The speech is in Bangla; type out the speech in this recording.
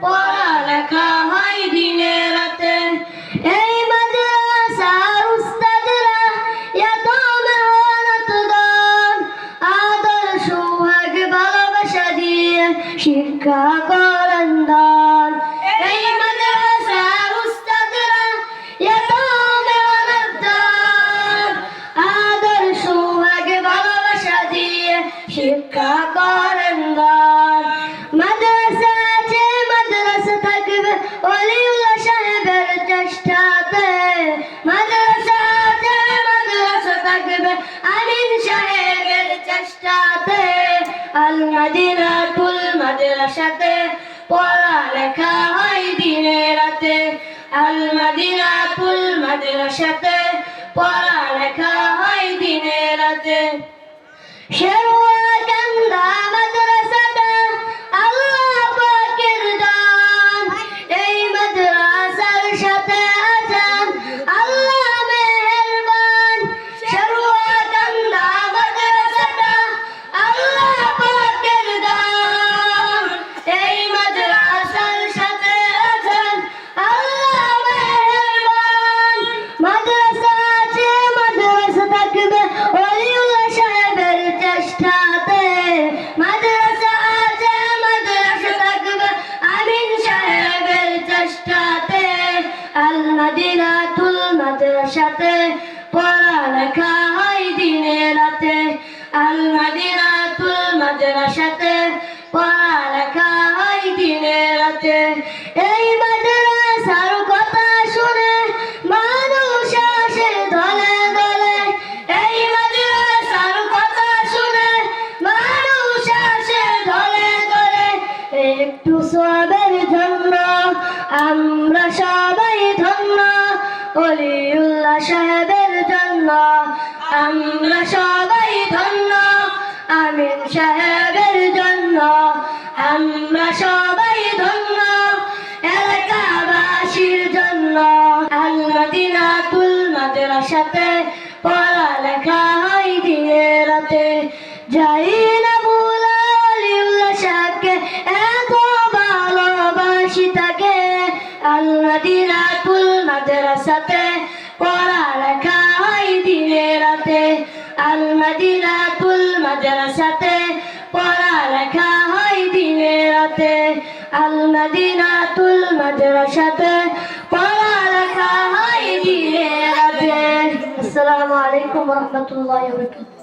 পড়ালেখা হয় দিনে রাতে। এই মাদ্রাসার উস্তাদরা এত মেহনত দান, আদর সোহাগ ভালোবাসা দিয়ে শিক্ষা করেন দান। এই মাদ্রাসার উস্তাদরা এত মেহনত দান, আদর সোহাগ ভালোবাসা দিয়ে শিক্ষা করেন দান। মাদ্রাসা আছে মাদ্রাসা থাকবে ওলিউল্লাহ সাহেবের চেষ্টাতে। মাদ্রাসা আছে মাদ্রাসা থাকবে আমিন সাহেবের চেষ্টাতে। আল মদিনাতুল মাদ্রাসাতে পড়ালেখা হয় দিনে রাতে। আল মদিনাতুল মাদ্রাসাতে পড়ালেখা হয় দিনে রাতে। শেরওয়াকান্দা মাদ্রাসাটা আল্লাহ পাকের দান। এই মাদ্রাসার সাথে আছেন আল্লাহ মেহেরবান। শেরওয়াকান্দা মাদ্রাসাটা আল্লাহ পাকের দান। এই মাদ্রাসার সাথে আছেন আল্লাহ মেহেরবান। মাদ্রাসা আছে মাদ্রাসা থাকবে ওলিউল্লাহ সাহেবের চেষ্টাতে। মাদ্রাসা আছে মাদ্রাসা থাকবে আমিন সাহেবের চেষ্টাতে। আল মদিনাতুল মাদ্রাসাতে পড়ালেখা হয় দিনে রাতে। আল মদিনাতুল মাদ্রাসাতে পড়ালেখা হয় দিনে রাতে। এই মাদ্রাসার কথা শুনে মানুষ আসে দলে দলে। এই মাদ্রাসার কথা শুনে মানুষ আসে দলে দলে। একটু সবের জন্য আমরা সবাই ধন্য, ওলিউল্লাহ সাহেবের জন্য আমরা সবাই ধন্য, আমিন সাহেবের জন্য আমরা সবাই ধন্য, এলাকাবাসীর জন্য। আল মদিনাতুল মাদ্রাসাতে পড়ালেখা হয় দিনে রাতে। যাই না ভুলা ওলিউল্লাহ সাহেবকে, এত ভালোবাসি তাকে। আল মদিনাতুল মাদ্রাসাতে পড়ালেখা হয় দিনে রাতে। আল মদিনাতুল মাদ্রাসাতে পড়ালেখা হয় দিনে রাতে। আল মদিনাতুল মাদ্রাসাতে পড়ালেখা হয় দিনে রাতে। আসসালামু আলাইকুম ওয়া রাহমাতুল্লাহি ওয়া বারাকাতুহু।